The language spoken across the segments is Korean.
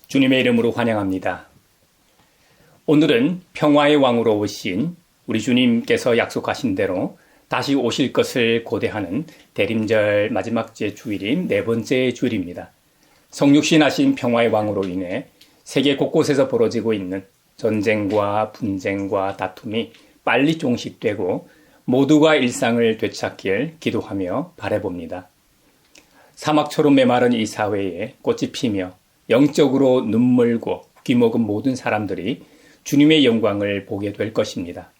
주님의 이름으로 환영합니다. 오늘은 평화의 왕으로 오신 우리 주님께서 약속하신 대로 다시 오실 것을 고대하는 대림절 마지막 주일인 네 번째 주일입니다. 성육신하신 평화의 왕으로 인해 세계 곳곳에서 벌어지고 있는 전쟁과 분쟁과 다툼이 빨리 종식되고 모두가 일상을 되찾길 기도하며 바라봅니다. 사막처럼 메마른 이 사회에 꽃이 피며 영적으로 눈물고 귀먹은 모든 사람들이 주님의 영광을 보게 될 것입니다.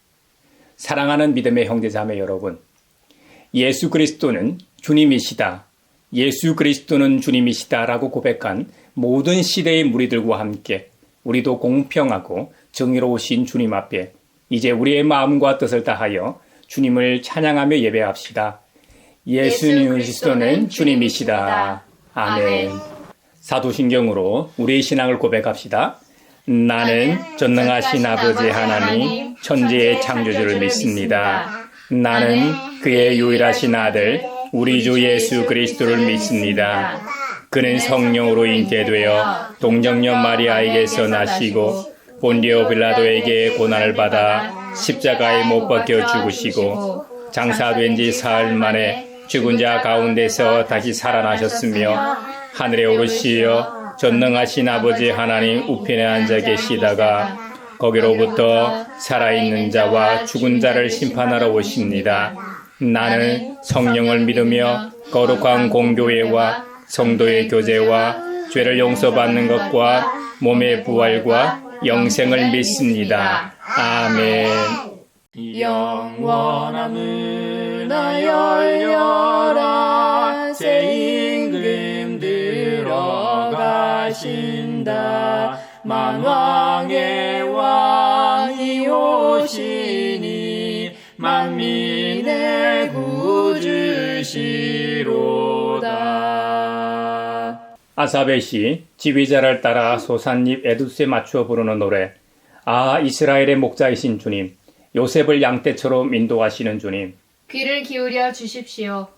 사랑하는 믿음의 형제자매 여러분, 예수 그리스도는 주님이시다, 예수 그리스도는 주님이시다라고 고백한 모든 시대의 무리들과 함께 우리도 공평하고 정의로우신 주님 앞에 이제 우리의 마음과 뜻을 다하여 주님을 찬양하며 예배합시다. 예수 그리스도는 주님이시다. 아멘. 사도신경으로 우리의 신앙을 고백합시다. 나는 전능하신 아버지 하나님 천지의 창조주를 믿습니다. 나는 그의 유일하신 아들 우리 주 예수 그리스도를 믿습니다. 그는 성령으로 잉태되어 동정녀 마리아에게서 나시고 본디오 빌라도에게 고난을 받아 십자가에 못 박혀 죽으시고 장사된 지 사흘 만에 죽은 자 가운데서 다시 살아나셨으며 하늘에 오르시어 전능하신 아버지 하나님 우편에 앉아 계시다가 거기로부터 살아있는 자와 죽은 자를 심판하러 오십니다. 나는 성령을 믿으며 거룩한 공교회와 성도의 교제와 죄를 용서받는 것과 몸의 부활과 영생을 믿습니다. 아멘. 영원한 문화 열려라 새 임금 들어가신다. 만왕의 왕이 오시니 만민의 구주시로다. 아사벳이 지휘자를 따라 소산잎 에두스에 맞추어 부르는 노래. 아, 이스라엘의 목자이신 주님, 요셉을 양떼처럼 인도하시는 주님, 귀를 기울여 주십시오.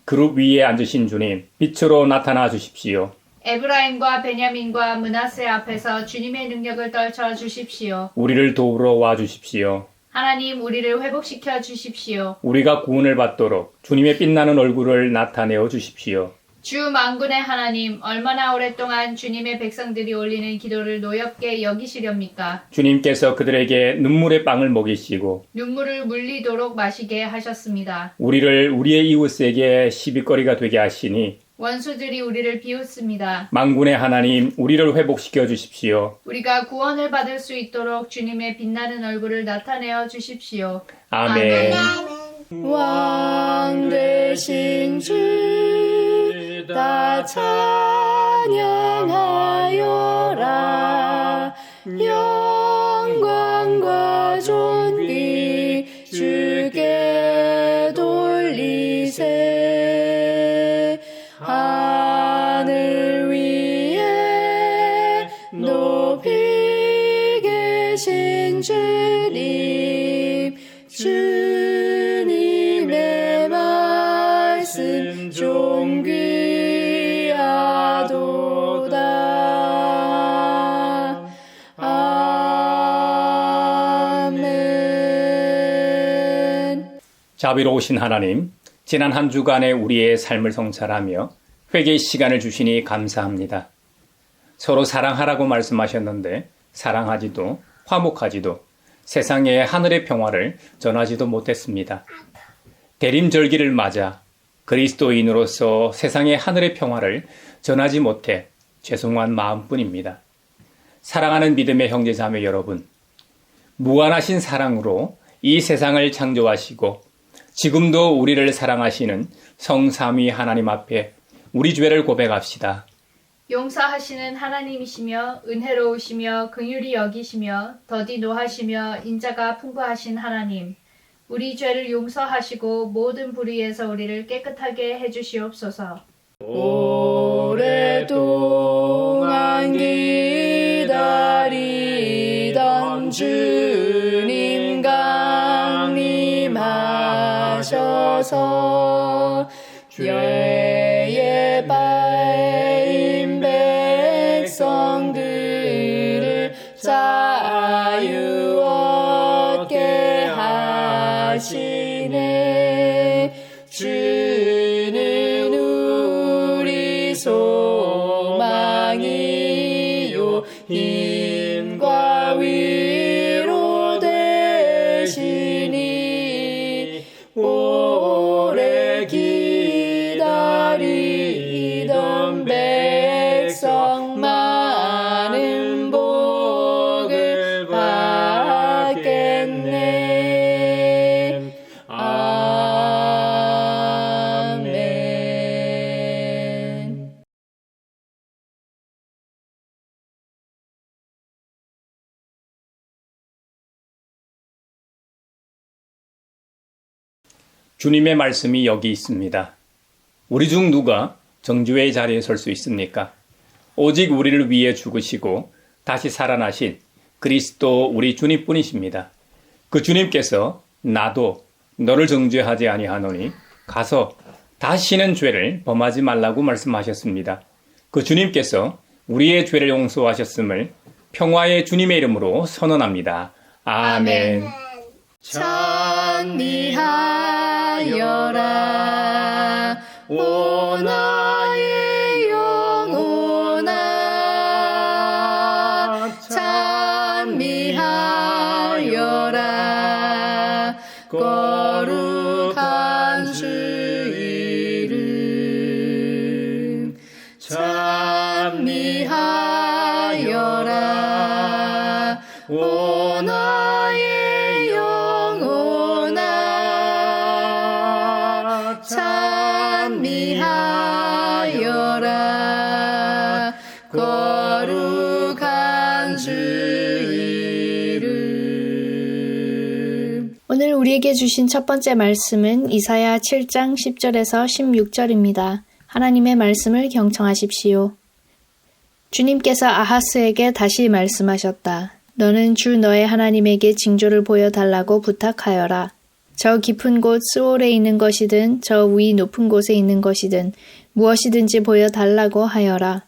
그룹 위에 앉으신 주님, 빛으로 나타나 주십시오. 에브라임과 베냐민과 므낫세 앞에서 주님의 능력을 떨쳐 주십시오. 우리를 도우러 와 주십시오. 하나님, 우리를 회복시켜 주십시오. 우리가 구원을 받도록 주님의 빛나는 얼굴을 나타내어 주십시오. 주 만군의 하나님, 얼마나 오랫동안 주님의 백성들이 올리는 기도를 노엽게 여기시렵니까? 주님께서 그들에게 눈물의 빵을 먹이시고 눈물을 물리도록 마시게 하셨습니다. 우리를 우리의 이웃에게 시비거리가 되게 하시니 원수들이 우리를 비웃습니다. 만군의 하나님, 우리를 회복시켜 주십시오. 우리가 구원을 받을 수 있도록 주님의 빛나는 얼굴을 나타내어 주십시오. 아멘. 왕 되신 주 다 찬양하여라. 영광과 존귀 주께 돌리세. 하늘 위에 높이 계신 주님, 주님의 말씀 존귀하도다. 아멘. 자비로우신 하나님, 지난 한 주간의 우리의 삶을 성찰하며 회개의 시간을 주시니 감사합니다. 서로 사랑하라고 말씀하셨는데 사랑하지도 화목하지도 세상의 하늘의 평화를 전하지도 못했습니다. 대림절기를 맞아 그리스도인으로서 세상의 하늘의 평화를 전하지 못해 죄송한 마음뿐입니다. 사랑하는 믿음의 형제자매 여러분, 무한하신 사랑으로 이 세상을 창조하시고 지금도 우리를 사랑하시는 성삼위 하나님 앞에 우리 죄를 고백합시다. 용서하시는 하나님이시며 은혜로우시며 긍휼히 여기시며 더디 노하시며 인자가 풍부하신 하나님, 우리 죄를 용서하시고 모든 불의에서 우리를 깨끗하게 해주시옵소서. 오랫동안 기다리던 주님 강림하셔서 죄에 빠진 백성들 힘과 위로 되시니 오래 기다리던 백성 많은 복을 받겠네. 아멘. 주님의 말씀이 여기 있습니다. 우리 중 누가 정죄의 자리에 설 수 있습니까? 오직 우리를 위해 죽으시고 다시 살아나신 그리스도 우리 주님뿐이십니다. 그 주님께서 나도 너를 정죄하지 아니하노니 가서 다시는 죄를 범하지 말라고 말씀하셨습니다. 그 주님께서 우리의 죄를 용서하셨음을 평화의 주님의 이름으로 선언합니다. 아멘. 찬미하여라 오 나의 영혼아 찬미하여라 거룩한 주 이름 찬미하여라 오 나의 영혼아 찬미하여라 거룩한 주 이름. 오늘 우리에게 주신 첫 번째 말씀은 이사야 7장 10절에서 16절입니다. 하나님의 말씀을 경청하십시오. 주님께서 아하스에게 다시 말씀하셨다. 너는 주 너의 하나님에게 징조를 보여달라고 부탁하여라. 저 깊은 곳 스올에 있는 것이든 저 위 높은 곳에 있는 것이든 무엇이든지 보여달라고 하여라.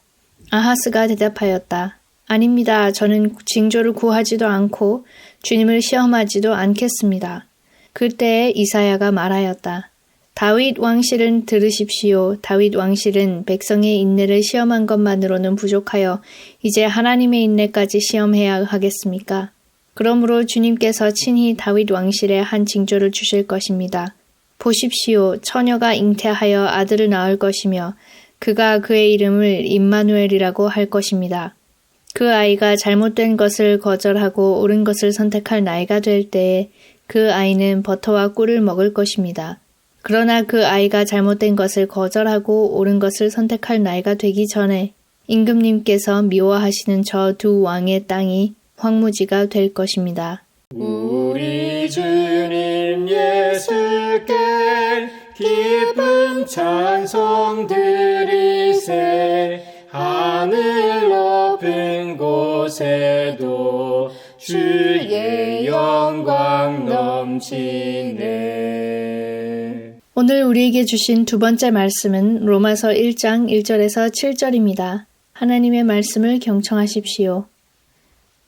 아하스가 대답하였다. 아닙니다. 저는 징조를 구하지도 않고 주님을 시험하지도 않겠습니다. 그때에 이사야가 말하였다. 다윗 왕실은 들으십시오. 다윗 왕실은 백성의 인내를 시험한 것만으로는 부족하여 이제 하나님의 인내까지 시험해야 하겠습니까? 그러므로 주님께서 친히 다윗 왕실에 한 징조를 주실 것입니다. 보십시오. 처녀가 잉태하여 아들을 낳을 것이며 그가 그의 이름을 임마누엘이라고 할 것입니다. 그 아이가 잘못된 것을 거절하고 옳은 것을 선택할 나이가 될 때에 그 아이는 버터와 꿀을 먹을 것입니다. 그러나 그 아이가 잘못된 것을 거절하고 옳은 것을 선택할 나이가 되기 전에 임금님께서 미워하시는 저 두 왕의 땅이 황무지가 될 것입니다. 우리 주님 예수께 기쁜 찬송 드리세. 하늘 높은 곳에도 주의 영광 넘치네. 오늘 우리에게 주신 두 번째 말씀은 로마서 1장 1절에서 7절입니다. 하나님의 말씀을 경청하십시오.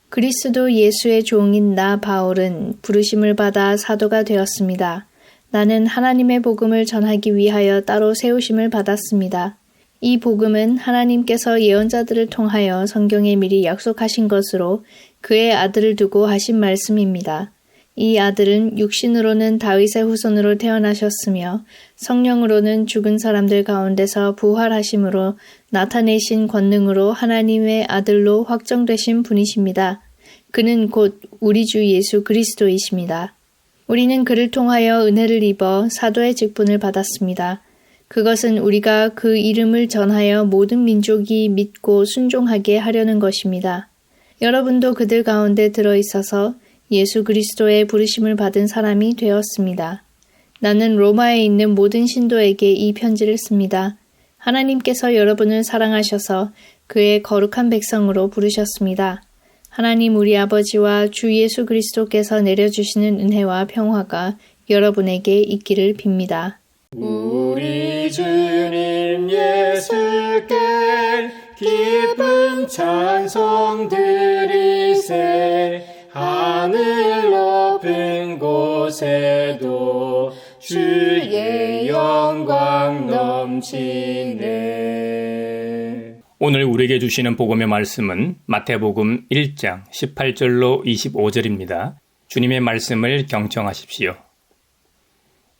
그리스도 예수의 종인 나 바울은 부르심을 받아 사도가 되었습니다. 나는 하나님의 복음을 전하기 위하여 따로 세우심을 받았습니다. 이 복음은 하나님께서 예언자들을 통하여 성경에 미리 약속하신 것으로 그의 아들을 두고 하신 말씀입니다. 이 아들은 육신으로는 다윗의 후손으로 태어나셨으며 성령으로는 죽은 사람들 가운데서 부활하심으로 나타내신 권능으로 하나님의 아들로 확정되신 분이십니다. 그는 곧 우리 주 예수 그리스도이십니다. 우리는 그를 통하여 은혜를 입어 사도의 직분을 받았습니다. 그것은 우리가 그 이름을 전하여 모든 민족이 믿고 순종하게 하려는 것입니다. 여러분도 그들 가운데 들어있어서 예수 그리스도의 부르심을 받은 사람이 되었습니다. 나는 로마에 있는 모든 신도에게 이 편지를 씁니다. 하나님께서 여러분을 사랑하셔서 그의 거룩한 백성으로 부르셨습니다. 하나님 우리 아버지와 주 예수 그리스도께서 내려주시는 은혜와 평화가 여러분에게 있기를 빕니다. 우리 주님 예수께 기쁜 찬송 드리세. 하늘 높은 곳에도 주의 영광 넘치네. 오늘 우리에게 주시는 복음의 말씀은 마태복음 1장 18절로 25절입니다. 주님의 말씀을 경청하십시오.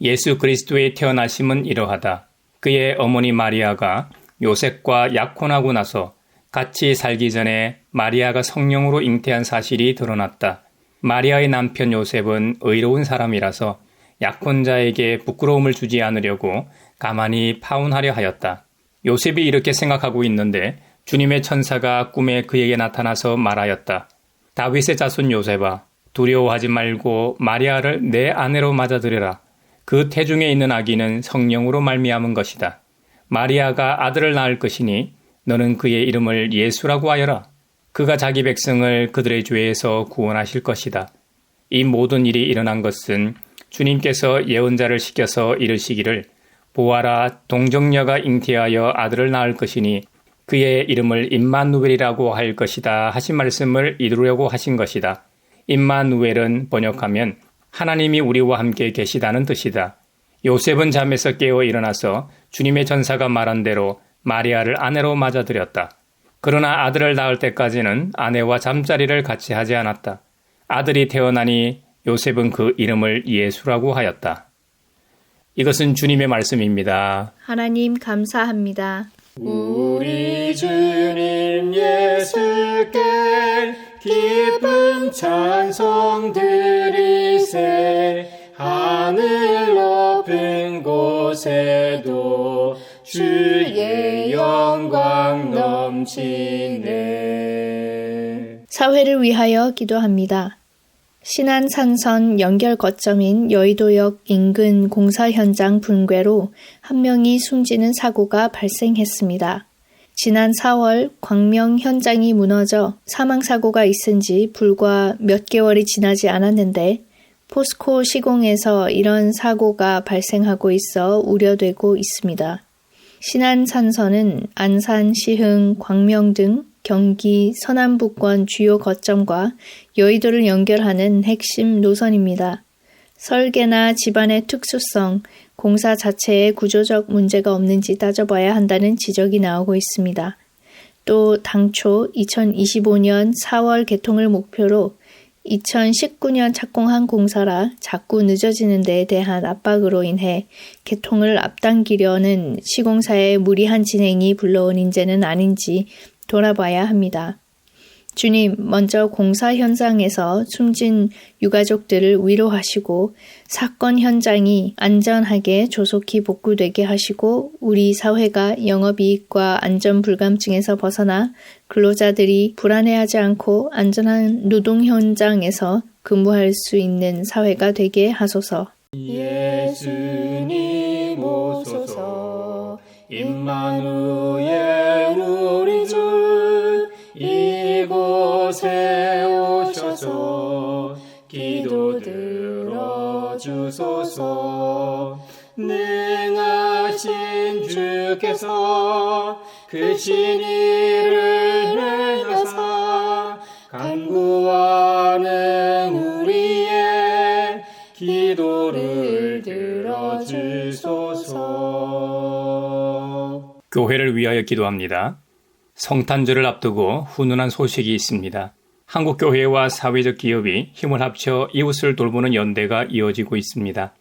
예수 그리스도의 태어나심은 이러하다. 그의 어머니 마리아가 요셉과 약혼하고 나서 같이 살기 전에 마리아가 성령으로 잉태한 사실이 드러났다. 마리아의 남편 요셉은 의로운 사람이라서 약혼자에게 부끄러움을 주지 않으려고 가만히 파혼하려 하였다. 요셉이 이렇게 생각하고 있는데 주님의 천사가 꿈에 그에게 나타나서 말하였다. 다윗의 자손 요셉아, 두려워하지 말고 마리아를 내 아내로 맞아들여라. 그 태중에 있는 아기는 성령으로 말미암은 것이다. 마리아가 아들을 낳을 것이니 너는 그의 이름을 예수라고 하여라. 그가 자기 백성을 그들의 죄에서 구원하실 것이다. 이 모든 일이 일어난 것은 주님께서 예언자를 시켜서 이르시기를 보아라, 동정녀가 잉태하여 아들을 낳을 것이니 그의 이름을 임마누엘이라고 할 것이다 하신 말씀을 이루려고 하신 것이다. 임마누엘은 번역하면 하나님이 우리와 함께 계시다는 뜻이다. 요셉은 잠에서 깨어 일어나서 주님의 전사가 말한 대로 마리아를 아내로 맞아들였다. 그러나 아들을 낳을 때까지는 아내와 잠자리를 같이 하지 않았다. 아들이 태어나니 요셉은 그 이름을 예수라고 하였다. 이것은 주님의 말씀입니다. 하나님 감사합니다. 우리 주님 예수께 기쁜 찬송 드리세. 하늘 높은 곳에도 주의 영광 넘치네. 사회를 위하여 기도합니다. 신안산선 연결 거점인 여의도역 인근 공사 현장 붕괴로 한 명이 숨지는 사고가 발생했습니다. 지난 4월 광명 현장이 무너져 사망사고가 있은 지 불과 몇 개월이 지나지 않았는데 포스코 시공에서 이런 사고가 발생하고 있어 우려되고 있습니다. 신안산선은 안산, 시흥, 광명 등 경기 서남부권 주요 거점과 여의도를 연결하는 핵심 노선입니다. 설계나 집안의 특수성, 공사 자체에 구조적 문제가 없는지 따져봐야 한다는 지적이 나오고 있습니다. 또 당초 2025년 4월 개통을 목표로 2019년 착공한 공사라 자꾸 늦어지는 데에 대한 압박으로 인해 개통을 앞당기려는 시공사의 무리한 진행이 불러온 인재는 아닌지 돌아봐야 합니다. 주님, 먼저 공사 현장에서 숨진 유가족들을 위로하시고 사건 현장이 안전하게 조속히 복구되게 하시고 우리 사회가 영업이익과 안전 불감증에서 벗어나 근로자들이 불안해하지 않고 안전한 노동 현장에서 근무할 수 있는 사회가 되게 하소서. 예수님 오소서. 임마누엘 우리 주 이곳에 오셔서 기도 들어주소서. 능하신 주께서 그 신의를 행하사 간구하는 우리의 기도를 들어주소서. 교회를 위하여 기도합니다. 성탄절을 앞두고 훈훈한 소식이 있습니다. 한국교회와 사회적 기업이 힘을 합쳐 이웃을 돌보는 연대가 이어지고 있습니다.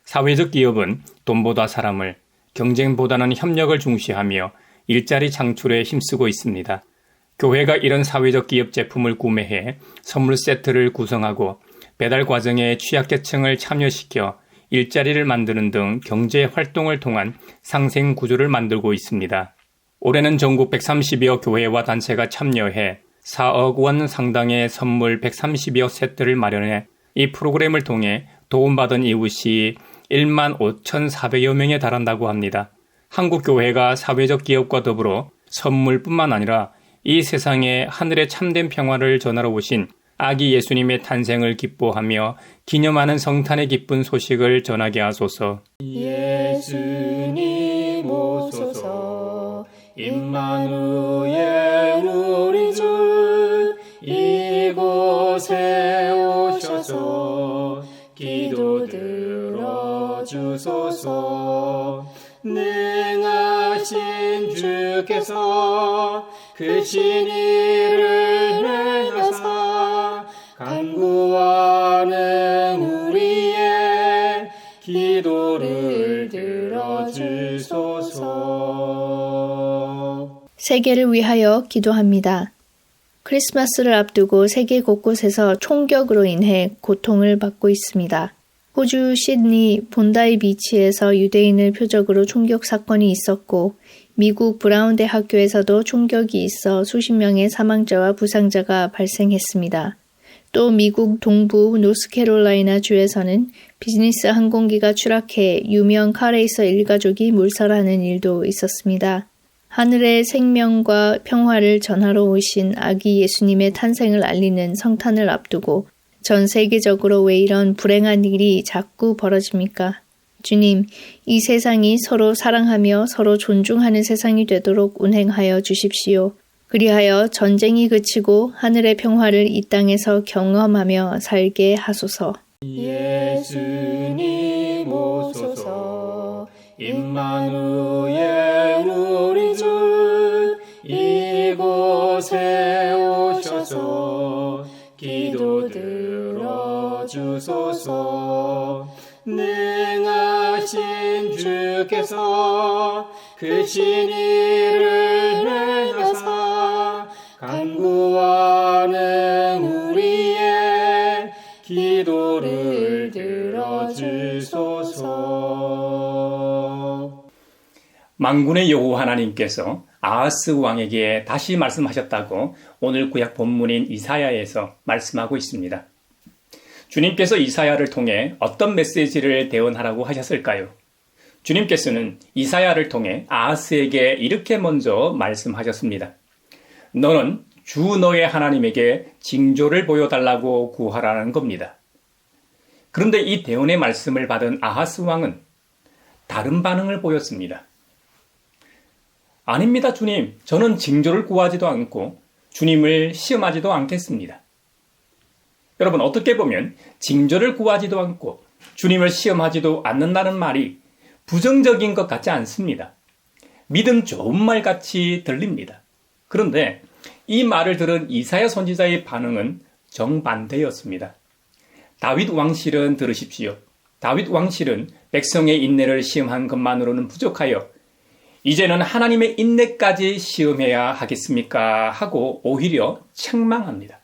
사회적 기업은 돈보다 사람을, 경쟁보다는 협력을 중시하며 일자리 창출에 힘쓰고 있습니다. 교회가 이런 사회적 기업 제품을 구매해 선물 세트를 구성하고 배달 과정에 취약계층을 참여시켜 일자리를 만드는 등 경제 활동을 통한 상생 구조를 만들고 있습니다. 올해는 전국 130여 교회와 단체가 참여해 4억 원 상당의 선물 130여 세트를 마련해 이 프로그램을 통해 도움받은 이웃이 1만 5,400여 명에 달한다고 합니다. 한국교회가 사회적 기업과 더불어 선물뿐만 아니라 이 세상에 하늘의 참된 평화를 전하러 오신 아기 예수님의 탄생을 기뻐하며 기념하는 성탄의 기쁜 소식을 전하게 하소서. 예수님 오소서. 임마누엘 우리 주 이곳에 오셔서 기도 들어주소서. 능하신 능하신 주께서 그 신의를 내려사 간구하는 우리의 기도를 들어주소서. 세계를 위하여 기도합니다. 크리스마스를 앞두고 세계 곳곳에서 총격으로 인해 고통을 받고 있습니다. 호주 시드니 본다이 비치에서 유대인을 표적으로 총격 사건이 있었고 미국 브라운 대학교에서도 총격이 있어 수십 명의 사망자와 부상자가 발생했습니다. 또 미국 동부 노스캐롤라이나 주에서는 비즈니스 항공기가 추락해 유명 카레이서 일가족이 몰살하는 일도 있었습니다. 하늘의 생명과 평화를 전하러 오신 아기 예수님의 탄생을 알리는 성탄을 앞두고 전 세계적으로 왜 이런 불행한 일이 자꾸 벌어집니까? 주님, 이 세상이 서로 사랑하며 서로 존중하는 세상이 되도록 운행하여 주십시오. 그리하여 전쟁이 그치고 하늘의 평화를 이 땅에서 경험하며 살게 하소서. 예수님 오소서. 임마누엘 우리 주 이곳에 오셔서 기도 들어주소서. 능하신 주께서 그 신의를 내려사 간구하는 우리의 기도를 들어주소서. 만군의 여호와 하나님께서 아하스 왕에게 다시 말씀하셨다고 오늘 구약 본문인 이사야에서 말씀하고 있습니다. 주님께서 이사야를 통해 어떤 메시지를 대언하라고 하셨을까요? 주님께서는 이사야를 통해 아하스에게 이렇게 먼저 말씀하셨습니다. 너는 주 너의 하나님에게 징조를 보여달라고 구하라는 겁니다. 그런데 이 대언의 말씀을 받은 아하스 왕은 다른 반응을 보였습니다. 아닙니다, 주님. 저는 징조를 구하지도 않고 주님을 시험하지도 않겠습니다. 여러분, 어떻게 보면 징조를 구하지도 않고 주님을 시험하지도 않는다는 말이 부정적인 것 같지 않습니다. 믿음 좋은 말 같이 들립니다. 그런데 이 말을 들은 이사야 선지자의 반응은 정반대였습니다. 다윗 왕실은 들으십시오. 다윗 왕실은 백성의 인내를 시험한 것만으로는 부족하여 이제는 하나님의 인내까지 시험해야 하겠습니까? 하고 오히려 책망합니다.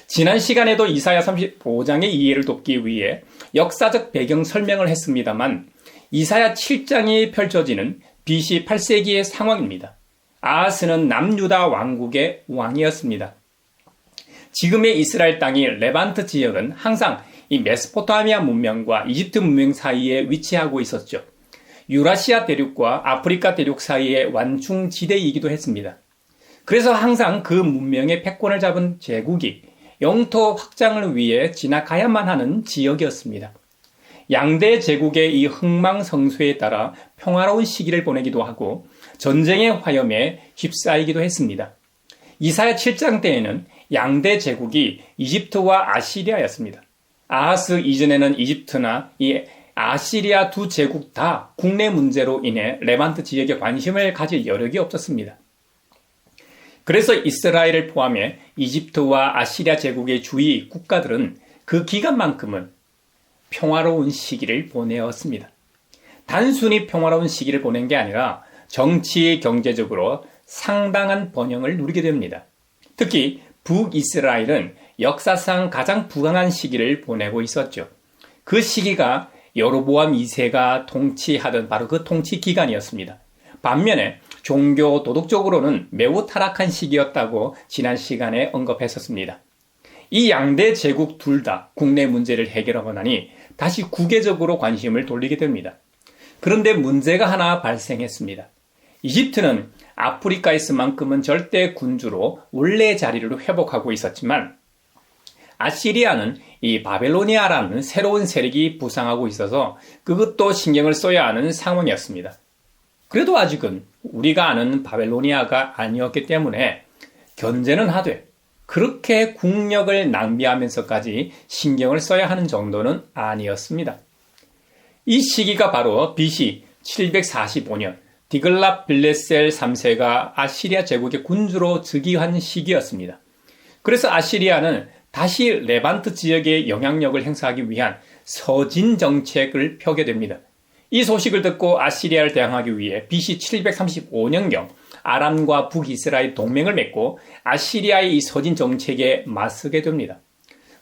지난 시간에도 이사야 35장의 이해를 돕기 위해 역사적 배경 설명을 했습니다만 이사야 7장이 펼쳐지는 BC 8세기의 상황입니다. 아하스는 남유다 왕국의 왕이었습니다. 지금의 이스라엘 땅이 레반트 지역은 항상 이 메소포타미아 문명과 이집트 문명 사이에 위치하고 있었죠. 유라시아 대륙과 아프리카 대륙 사이의 완충지대이기도 했습니다. 그래서 항상 그 문명의 패권을 잡은 제국이 영토 확장을 위해 지나가야만 하는 지역이었습니다. 양대 제국의 이 흥망성쇠에 따라 평화로운 시기를 보내기도 하고 전쟁의 화염에 휩싸이기도 했습니다. 이사야 7장 때에는 양대 제국이 이집트와 아시리아였습니다. 아하스 이전에는 이집트나 이 아시리아 두 제국 다 국내 문제로 인해 레반트 지역에 관심을 가질 여력이 없었습니다. 그래서 이스라엘을 포함해 이집트와 아시리아 제국의 주위 국가들은 그 기간만큼은 평화로운 시기를 보내었습니다. 단순히 평화로운 시기를 보낸 게 아니라 정치, 경제적으로 상당한 번영을 누리게 됩니다. 특히 북이스라엘은 역사상 가장 부강한 시기를 보내고 있었죠. 그 시기가 여로보암 2세가 통치하던 바로 그 통치 기간이었습니다. 반면에 종교 도덕적으로는 매우 타락한 시기였다고 지난 시간에 언급했었습니다. 이 양대 제국 둘 다 국내 문제를 해결하고 나니 다시 국외적으로 관심을 돌리게 됩니다. 그런데 문제가 하나 발생했습니다. 이집트는 아프리카에서만큼은 절대 군주로 원래 자리를 회복하고 있었지만 아시리아는 이 바벨로니아라는 새로운 세력이 부상하고 있어서 그것도 신경을 써야 하는 상황이었습니다. 그래도 아직은 우리가 아는 바벨로니아가 아니었기 때문에 견제는 하되 그렇게 국력을 낭비하면서까지 신경을 써야 하는 정도는 아니었습니다. 이 시기가 바로 BC 745년 디글랏 빌레셀 3세가 아시리아 제국의 군주로 즉위한 시기였습니다. 그래서 아시리아는 다시 레반트 지역에 영향력을 행사하기 위한 서진 정책을 펴게 됩니다. 이 소식을 듣고 아시리아를 대항하기 위해 BC 735년경 아람과 북이스라엘 동맹을 맺고 아시리아의 이 서진 정책에 맞서게 됩니다.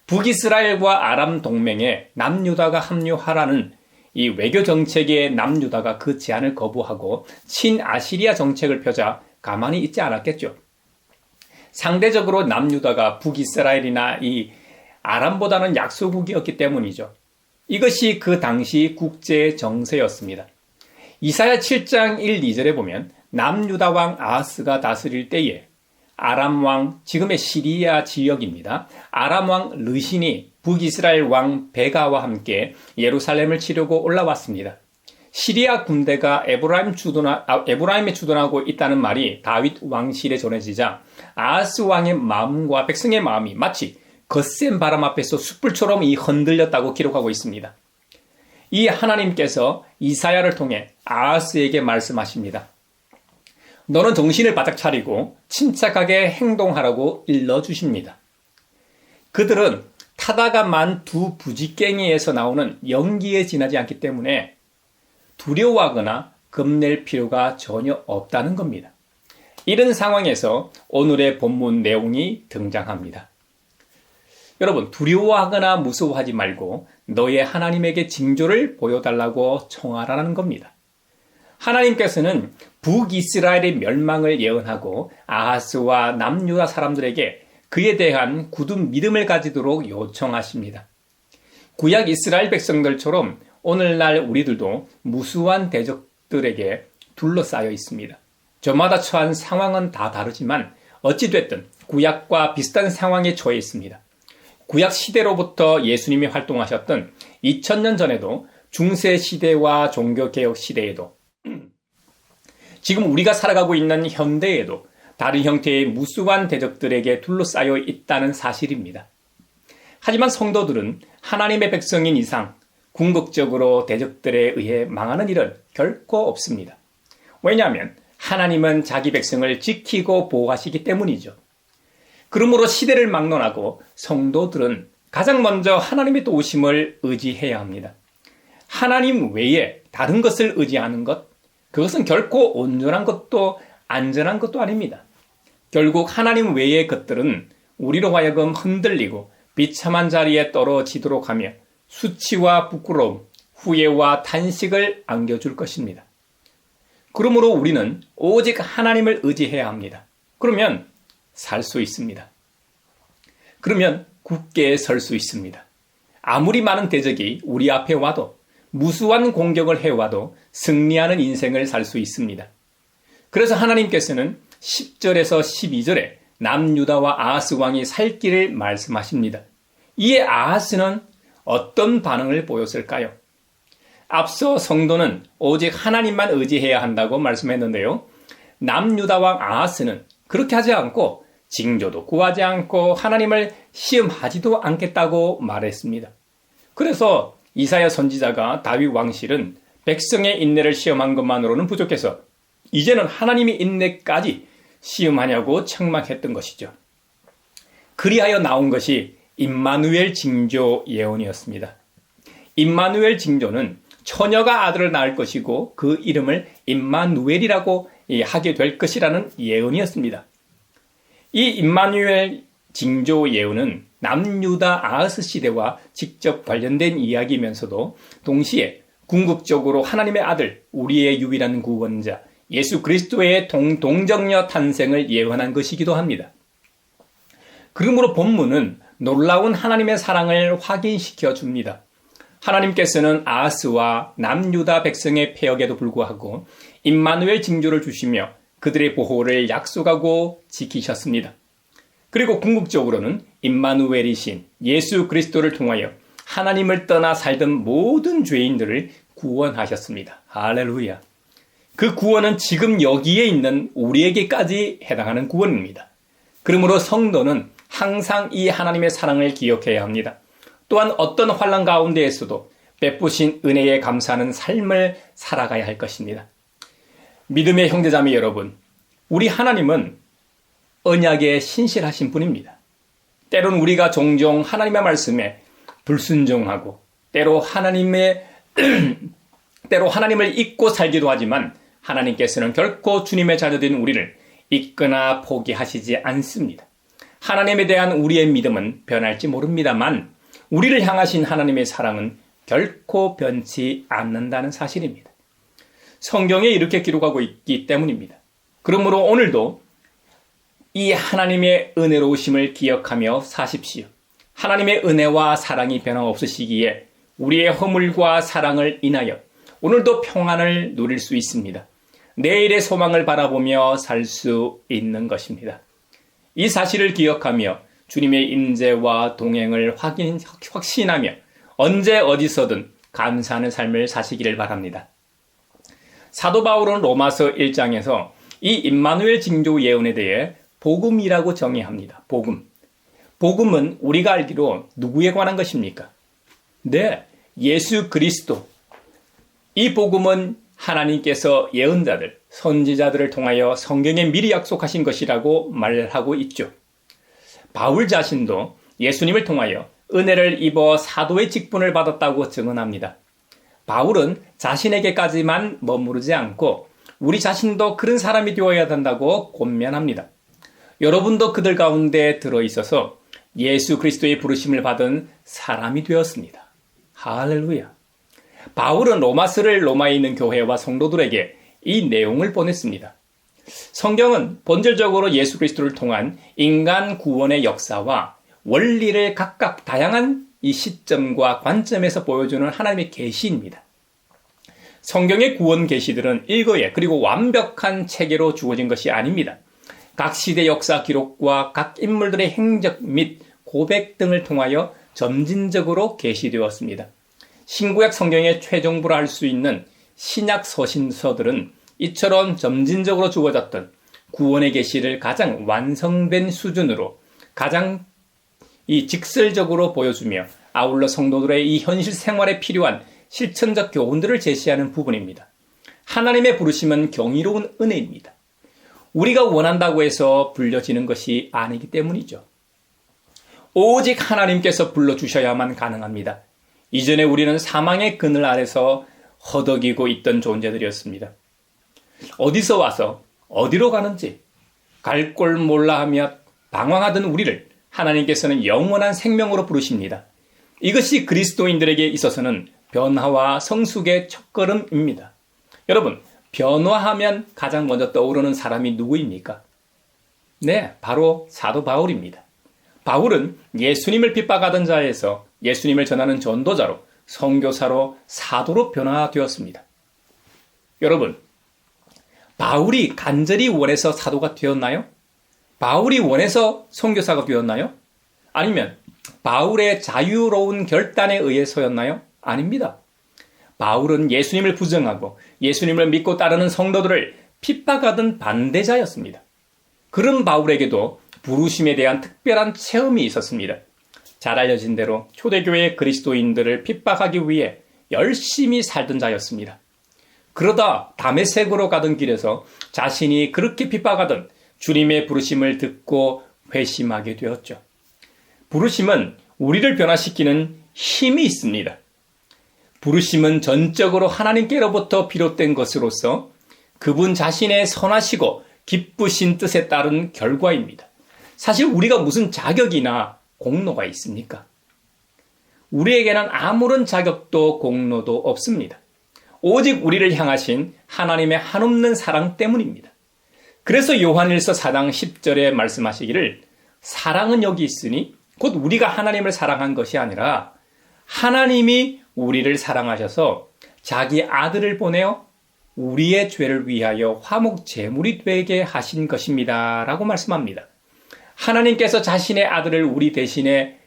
북이스라엘과 아람 동맹에 남유다가 합류하라는 이 외교 정책에 남유다가 그 제안을 거부하고 친아시리아 정책을 펴자 가만히 있지 않았겠죠. 상대적으로 남유다가 북이스라엘이나 이 아람보다는 약소국이었기 때문이죠. 이것이 그 당시 국제 정세였습니다. 이사야 7장 1, 2절에 보면 남유다 왕 아하스가 다스릴 때에 아람 왕, 지금의 시리아 지역입니다. 아람 왕 르신이 북이스라엘 왕 베가와 함께 예루살렘을 치려고 올라왔습니다. 시리아 군대가 에브라임에 주둔하고 있다는 말이 다윗 왕실에 전해지자 아하스 왕의 마음과 백성의 마음이 마치 거센 바람 앞에서 숯불처럼 흔들렸다고 기록하고 있습니다. 이 하나님께서 이사야를 통해 아하스에게 말씀하십니다. 너는 정신을 바짝 차리고 침착하게 행동하라고 일러주십니다. 그들은 타다가 만 두 부지깽이에서 나오는 연기에 지나지 않기 때문에 두려워하거나 겁낼 필요가 전혀 없다는 겁니다. 이런 상황에서 오늘의 본문 내용이 등장합니다. 여러분, 두려워하거나 무서워하지 말고 너의 하나님에게 징조를 보여달라고 청하라는 겁니다. 하나님께서는 북이스라엘의 멸망을 예언하고 아하스와 남유다 사람들에게 그에 대한 굳은 믿음을 가지도록 요청하십니다. 구약 이스라엘 백성들처럼 오늘날 우리들도 무수한 대적들에게 둘러싸여 있습니다. 저마다 처한 상황은 다 다르지만 어찌됐든 구약과 비슷한 상황에 처해 있습니다. 구약 시대로부터 예수님이 활동하셨던 2000년 전에도 중세 시대와 종교개혁 시대에도 지금 우리가 살아가고 있는 현대에도 다른 형태의 무수한 대적들에게 둘러싸여 있다는 사실입니다. 하지만 성도들은 하나님의 백성인 이상 궁극적으로 대적들에 의해 망하는 일은 결코 없습니다. 왜냐하면 하나님은 자기 백성을 지키고 보호하시기 때문이죠. 그러므로 시대를 막론하고 성도들은 가장 먼저 하나님의 도우심을 의지해야 합니다. 하나님 외에 다른 것을 의지하는 것, 그것은 결코 온전한 것도 안전한 것도 아닙니다. 결국 하나님 외의 것들은 우리로 하여금 흔들리고 비참한 자리에 떨어지도록 하며 수치와 부끄러움, 후회와 탄식을 안겨줄 것입니다. 그러므로 우리는 오직 하나님을 의지해야 합니다. 그러면 살 수 있습니다. 그러면 굳게 설 수 있습니다. 아무리 많은 대적이 우리 앞에 와도 무수한 공격을 해와도 승리하는 인생을 살 수 있습니다. 그래서 하나님께서는 10절에서 12절에 남유다와 아하스 왕이 살 길을 말씀하십니다. 이에 아하스는 어떤 반응을 보였을까요? 앞서 성도는 오직 하나님만 의지해야 한다고 말씀했는데요. 남유다 왕 아하스는 그렇게 하지 않고 징조도 구하지 않고 하나님을 시험하지도 않겠다고 말했습니다. 그래서 이사야 선지자가 다윗 왕실은 백성의 인내를 시험한 것만으로는 부족해서 이제는 하나님의 인내까지 시험하냐고 책망했던 것이죠. 그리하여 나온 것이 임마누엘 징조 예언이었습니다. 임마누엘 징조는 처녀가 아들을 낳을 것이고 그 이름을 임마누엘이라고 하게 될 것이라는 예언이었습니다. 이 임마누엘 징조 예언은 남유다 아하스 시대와 직접 관련된 이야기이면서도 동시에 궁극적으로 하나님의 아들, 우리의 유일한 구원자, 예수 그리스도의 동정녀 탄생을 예언한 것이기도 합니다. 그러므로 본문은 놀라운 하나님의 사랑을 확인시켜 줍니다. 하나님께서는 아하스와 남유다 백성의 패역에도 불구하고 임마누엘 징조를 주시며 그들의 보호를 약속하고 지키셨습니다. 그리고 궁극적으로는 임마누엘이신 예수 그리스도를 통하여 하나님을 떠나 살던 모든 죄인들을 구원하셨습니다. 할렐루야. 그 구원은 지금 여기에 있는 우리에게까지 해당하는 구원입니다. 그러므로 성도는 항상 이 하나님의 사랑을 기억해야 합니다. 또한 어떤 환난 가운데에서도 베푸신 은혜에 감사하는 삶을 살아가야 할 것입니다. 믿음의 형제자매 여러분, 우리 하나님은 언약에 신실하신 분입니다. 때론 우리가 종종 하나님의 말씀에 불순종하고 때로 하나님을 잊고 살기도 하지만 하나님께서는 결코 주님의 자녀된 우리를 잊거나 포기하시지 않습니다. 하나님에 대한 우리의 믿음은 변할지 모릅니다만 우리를 향하신 하나님의 사랑은 결코 변치 않는다는 사실입니다. 성경에 이렇게 기록하고 있기 때문입니다. 그러므로 오늘도 이 하나님의 은혜로우심을 기억하며 사십시오. 하나님의 은혜와 사랑이 변함없으시기에 우리의 허물과 사랑을 인하여 오늘도 평안을 누릴 수 있습니다. 내일의 소망을 바라보며 살 수 있는 것입니다. 이 사실을 기억하며 주님의 임재와 동행을 확신하며 언제 어디서든 감사하는 삶을 사시기를 바랍니다. 사도 바울은 로마서 1장에서 이 임마누엘 징조 예언에 대해 복음이라고 정의합니다. 복음은 우리가 알기로 누구에 관한 것입니까? 네, 예수 그리스도. 이 복음은 하나님께서 예언자들, 선지자들을 통하여 성경에 미리 약속하신 것이라고 말하고 있죠. 바울 자신도 예수님을 통하여 은혜를 입어 사도의 직분을 받았다고 증언합니다. 바울은 자신에게까지만 머무르지 않고 우리 자신도 그런 사람이 되어야 된다고 권면합니다. 여러분도 그들 가운데 들어있어서 예수 그리스도의 부르심을 받은 사람이 되었습니다. 할렐루야. 바울은 로마서를 로마에 있는 교회와 성도들에게 이 내용을 보냈습니다. 성경은 본질적으로 예수 그리스도를 통한 인간 구원의 역사와 원리를 각각 다양한 이 시점과 관점에서 보여주는 하나님의 계시입니다. 성경의 구원 계시들은 일거예 그리고 완벽한 체계로 주어진 것이 아닙니다. 각 시대 역사 기록과 각 인물들의 행적 및 고백 등을 통하여 점진적으로 계시되었습니다. 신구약 성경의 최종부라 할 수 있는 신약 서신서들은 이처럼 점진적으로 주어졌던 구원의 계시를 가장 완성된 수준으로 가장 직설적으로 보여주며 아울러 성도들의 이 현실 생활에 필요한 실천적 교훈들을 제시하는 부분입니다. 하나님의 부르심은 경이로운 은혜입니다. 우리가 원한다고 해서 불려지는 것이 아니기 때문이죠. 오직 하나님께서 불러주셔야만 가능합니다. 이전에 우리는 사망의 그늘 아래서 허덕이고 있던 존재들이었습니다. 어디서 와서 어디로 가는지 갈 꼴 몰라 하며 방황하던 우리를 하나님께서는 영원한 생명으로 부르십니다. 이것이 그리스도인들에게 있어서는 변화와 성숙의 첫걸음입니다. 여러분, 변화하면 가장 먼저 떠오르는 사람이 누구입니까? 네, 바로 사도 바울입니다. 바울은 예수님을 핍박하던 자에서 예수님을 전하는 전도자로, 선교사로, 사도로 변화되었습니다. 여러분, 바울이 간절히 원해서 사도가 되었나요? 바울이 원해서 선교사가 되었나요? 아니면 바울의 자유로운 결단에 의해서였나요? 아닙니다. 바울은 예수님을 부정하고 예수님을 믿고 따르는 성도들을 핍박하던 반대자였습니다. 그런 바울에게도 부르심에 대한 특별한 체험이 있었습니다. 잘 알려진 대로 초대교회 그리스도인들을 핍박하기 위해 열심히 살던 자였습니다. 그러다 다메섹으로 가던 길에서 자신이 그렇게 핍박하던 주님의 부르심을 듣고 회심하게 되었죠. 부르심은 우리를 변화시키는 힘이 있습니다. 부르심은 전적으로 하나님께로부터 비롯된 것으로서 그분 자신의 선하시고 기쁘신 뜻에 따른 결과입니다. 사실 우리가 무슨 자격이나 공로가 있습니까? 우리에게는 아무런 자격도 공로도 없습니다. 오직 우리를 향하신 하나님의 한없는 사랑 때문입니다. 그래서 요한일서 4장 10절에 말씀하시기를 사랑은 여기 있으니 곧 우리가 하나님을 사랑한 것이 아니라 하나님이 우리를 사랑하셔서 자기 아들을 보내어 우리의 죄를 위하여 화목 제물이 되게 하신 것입니다. 라고 말씀합니다. 하나님께서 자신의 아들을 우리 대신에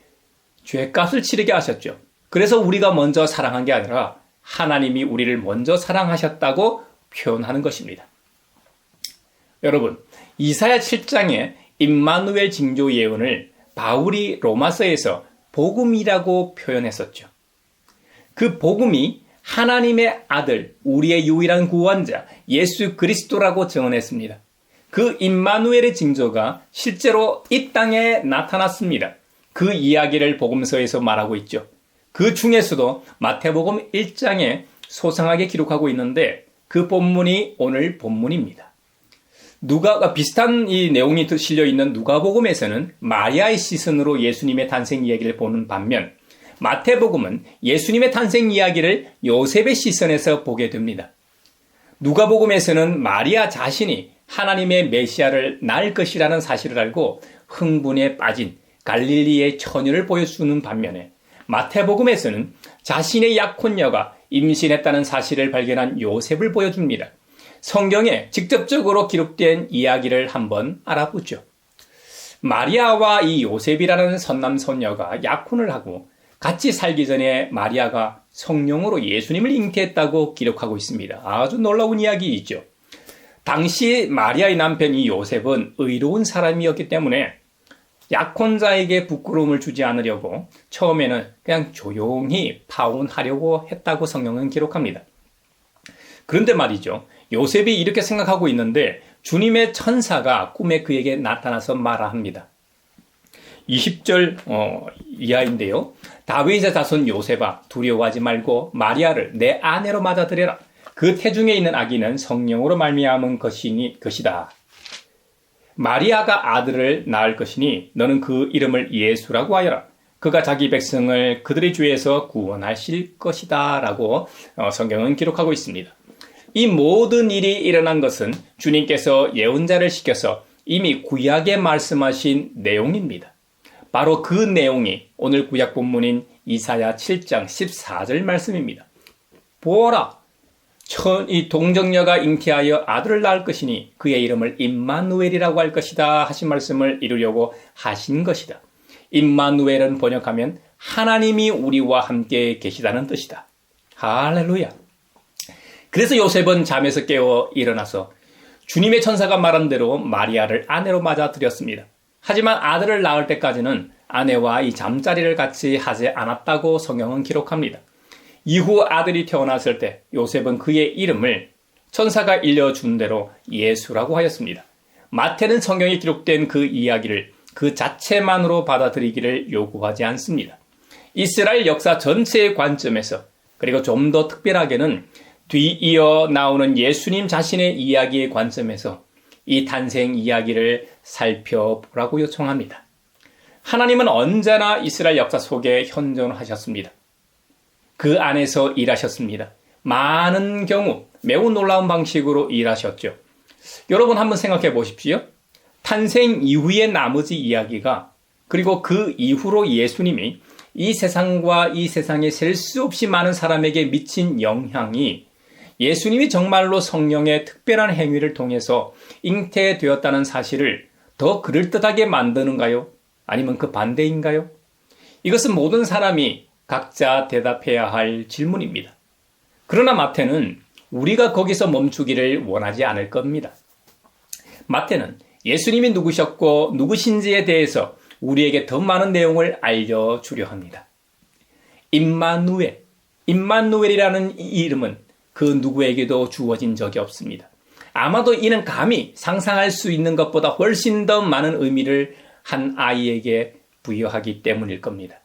죄값을 치르게 하셨죠. 그래서 우리가 먼저 사랑한 게 아니라 하나님이 우리를 먼저 사랑하셨다고 표현하는 것입니다. 여러분, 이사야 7장의 임마누엘 징조 예언을 바울이 로마서에서 복음이라고 표현했었죠. 그 복음이 하나님의 아들, 우리의 유일한 구원자 예수 그리스도라고 증언했습니다. 그 임마누엘의 징조가 실제로 이 땅에 나타났습니다. 그 이야기를 복음서에서 말하고 있죠. 그 중에서도 마태복음 1장에 소상하게 기록하고 있는데 그 본문이 오늘 본문입니다. 비슷한 이 내용이 실려 있는 누가복음에서는 마리아의 시선으로 예수님의 탄생 이야기를 보는 반면 마태복음은 예수님의 탄생 이야기를 요셉의 시선에서 보게 됩니다. 누가복음에서는 마리아 자신이 하나님의 메시아를 낳을 것이라는 사실을 알고 흥분에 빠진 갈릴리의 처녀를 보여주는 반면에 마태복음에서는 자신의 약혼녀가 임신했다는 사실을 발견한 요셉을 보여줍니다. 성경에 직접적으로 기록된 이야기를 한번 알아보죠. 마리아와 이 요셉이라는 선남선녀가 약혼을 하고 같이 살기 전에 마리아가 성령으로 예수님을 잉태했다고 기록하고 있습니다. 아주 놀라운 이야기이죠. 당시 마리아의 남편 이 요셉은 의로운 사람이었기 때문에 약혼자에게 부끄러움을 주지 않으려고 처음에는 그냥 조용히 파혼하려고 했다고 성경은 기록합니다. 그런데 말이죠. 요셉이 이렇게 생각하고 있는데 주님의 천사가 꿈에 그에게 나타나서 말합니다. 20절 이하인데요. 다윗의 자손 요셉아 두려워하지 말고 마리아를 내 아내로 맞아들여라. 그 태중에 있는 아기는 성령으로 말미암은 것이다. 마리아가 아들을 낳을 것이니 너는 그 이름을 예수라고 하여라. 그가 자기 백성을 그들의 죄에서 구원하실 것이다 라고 성경은 기록하고 있습니다. 이 모든 일이 일어난 것은 주님께서 예언자를 시켜서 이미 구약에 말씀하신 내용입니다. 바로 그 내용이 오늘 구약 본문인 이사야 7장 14절 말씀입니다. 보아라! 이 동정녀가 잉태하여 아들을 낳을 것이니 그의 이름을 임마누엘이라고 할 것이다 하신 말씀을 이루려고 하신 것이다. 임마누엘은 번역하면 하나님이 우리와 함께 계시다는 뜻이다. 할렐루야. 그래서 요셉은 잠에서 깨어 일어나서 주님의 천사가 말한 대로 마리아를 아내로 맞아들였습니다. 하지만 아들을 낳을 때까지는 아내와 이 잠자리를 같이 하지 않았다고 성경은 기록합니다. 이후 아들이 태어났을 때 요셉은 그의 이름을 천사가 일러준 대로 예수라고 하였습니다. 마태는 성경에 기록된 그 이야기를 그 자체만으로 받아들이기를 요구하지 않습니다. 이스라엘 역사 전체의 관점에서 그리고 좀 더 특별하게는 뒤이어 나오는 예수님 자신의 이야기의 관점에서 이 탄생 이야기를 살펴보라고 요청합니다. 하나님은 언제나 이스라엘 역사 속에 현존하셨습니다. 그 안에서 일하셨습니다. 많은 경우 매우 놀라운 방식으로 일하셨죠. 여러분 한번 생각해 보십시오. 탄생 이후의 나머지 이야기가 그리고 그 이후로 예수님이 이 세상과 이 세상에 셀 수 없이 많은 사람에게 미친 영향이 예수님이 정말로 성령의 특별한 행위를 통해서 잉태되었다는 사실을 더 그럴듯하게 만드는가요? 아니면 그 반대인가요? 이것은 모든 사람이 각자 대답해야 할 질문입니다. 그러나 마태는 우리가 거기서 멈추기를 원하지 않을 겁니다. 마태는 예수님이 누구셨고 누구신지에 대해서 우리에게 더 많은 내용을 알려주려 합니다. 임마누엘이라는 이 이름은 그 누구에게도 주어진 적이 없습니다. 아마도 이는 감히 상상할 수 있는 것보다 훨씬 더 많은 의미를 한 아이에게 부여하기 때문일 겁니다.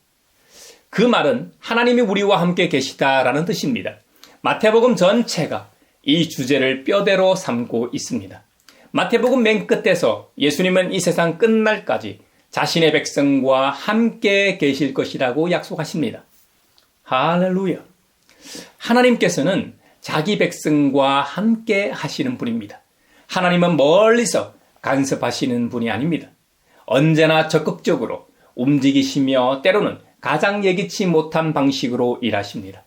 그 말은 하나님이 우리와 함께 계시다라는 뜻입니다. 마태복음 전체가 이 주제를 뼈대로 삼고 있습니다. 마태복음 맨 끝에서 예수님은 이 세상 끝날까지 자신의 백성과 함께 계실 것이라고 약속하십니다. 할렐루야. 하나님께서는 자기 백성과 함께 하시는 분입니다. 하나님은 멀리서 간섭하시는 분이 아닙니다. 언제나 적극적으로 움직이시며 때로는 가장 예기치 못한 방식으로 일하십니다.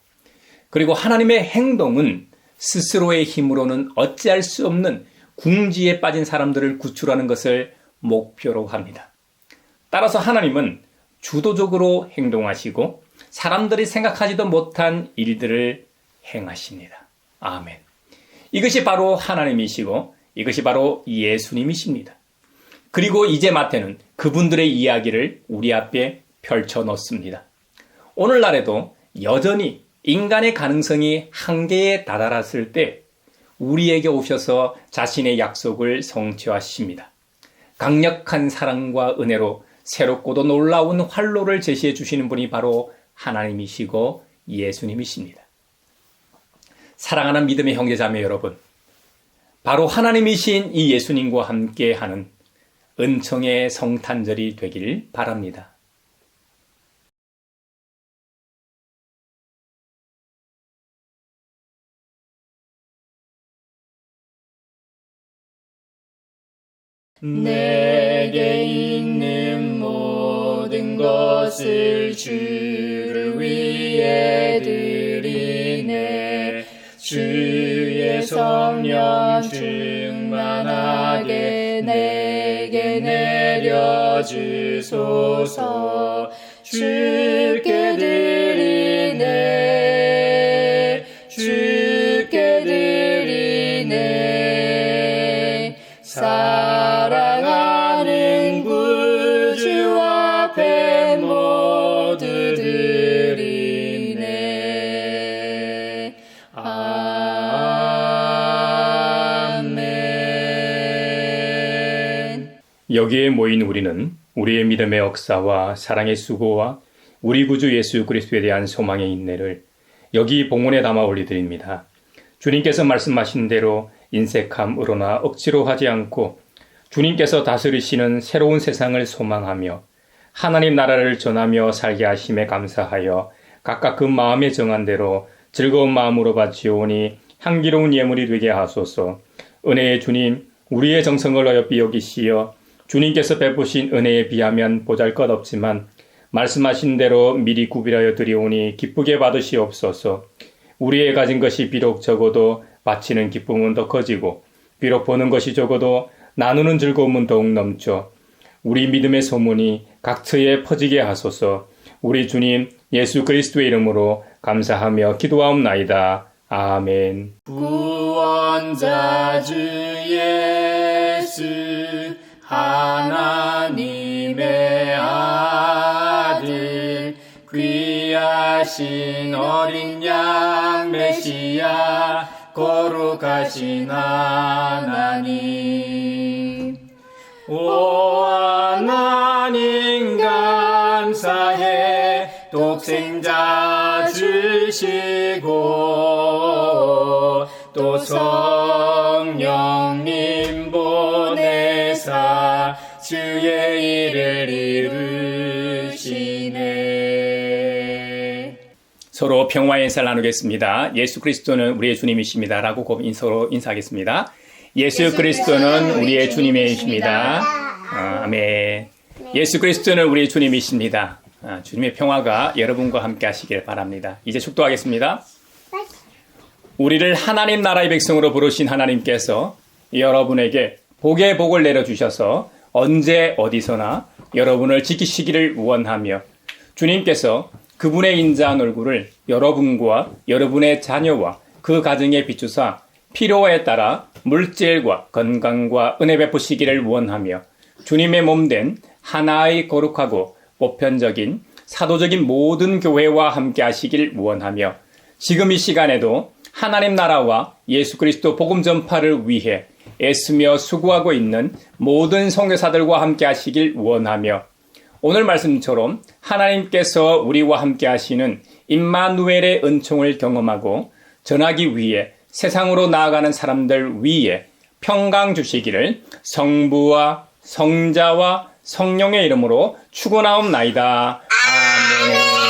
그리고 하나님의 행동은 스스로의 힘으로는 어찌할 수 없는 궁지에 빠진 사람들을 구출하는 것을 목표로 합니다. 따라서 하나님은 주도적으로 행동하시고 사람들이 생각하지도 못한 일들을 행하십니다. 아멘. 이것이 바로 하나님이시고 이것이 바로 예수님이십니다. 그리고 이제 마태는 그분들의 이야기를 우리 앞에 펼쳐 놓습니다. 오늘날에도 여전히 인간의 가능성이 한계에 다다랐을 때 우리에게 오셔서 자신의 약속을 성취하십니다. 강력한 사랑과 은혜로 새롭고도 놀라운 활로를 제시해 주시는 분이 바로 하나님이시고 예수님이십니다. 사랑하는 믿음의 형제자매 여러분, 바로 하나님이신 이 예수님과 함께하는 은총의 성탄절이 되길 바랍니다. 내게 있는 모든 것을 주를 위해 드리네. 주의 성령 충만하게 내게 내려주소서. 주께 드리네. 주께 드리네. 사랑하는 구주 앞에 모두 드리네. 아멘. 여기에 모인 우리는 우리의 믿음의 역사와 사랑의 수고와 우리 구주 예수 그리스도에 대한 소망의 인내를 여기 봉헌에 담아 올려드립니다. 주님께서 말씀하신 대로 인색함으로나 억지로 하지 않고 주님께서 다스리시는 새로운 세상을 소망하며 하나님 나라를 전하며 살게 하심에 감사하여 각각 그 마음에 정한 대로 즐거운 마음으로 바치오니 향기로운 예물이 되게 하소서. 은혜의 주님, 우리의 정성을 어여삐 여기시어 주님께서 베푸신 은혜에 비하면 보잘것없지만 말씀하신 대로 미리 구비하여 드리오니 기쁘게 받으시옵소서. 우리의 가진 것이 비록 적어도 바치는 기쁨은 더 커지고 비록 보는 것이 적어도 나누는 즐거움은 더욱 넘쳐 우리 믿음의 소문이 각처에 퍼지게 하소서. 우리 주님 예수 그리스도의 이름으로 감사하며 기도하옵나이다. 아멘. 구원자 주 예수 하나님의 아들 귀하신 어린 양 메시아 거룩하신 하나님. 오 하나님 감사해. 독생자 주시고 또 성령님 보내사 주의 일을 이루시네. 서로 평화의 인사를 나누겠습니다. 예수 그리스도는 우리의 주님이십니다. 라고 서로 인사하겠습니다. 예수 그리스도는 우리의 주님이십니다. 아멘. 예수 그리스도는 우리의 주님이십니다. 주님의 평화가 여러분과 함께 하시길 바랍니다. 이제 축도하겠습니다. 우리를 하나님 나라의 백성으로 부르신 하나님께서 여러분에게 복의 복을 내려주셔서 언제 어디서나 여러분을 지키시기를 원하며 주님께서 그분의 인자한 얼굴을 여러분과 여러분의 자녀와 그 가정에 비추사 필요에 따라 물질과 건강과 은혜 베푸시기를 원하며 주님의 몸된 하나의 거룩하고 보편적인 사도적인 모든 교회와 함께 하시길 원하며 지금 이 시간에도 하나님 나라와 예수 그리스도 복음 전파를 위해 애쓰며 수고하고 있는 모든 선교사들과 함께 하시길 원하며 오늘 말씀처럼 하나님께서 우리와 함께 하시는 임마누엘의 은총을 경험하고 전하기 위해 세상으로 나아가는 사람들 위에 평강 주시기를 성부와 성자와 성령의 이름으로 축원하옵나이다. 아멘.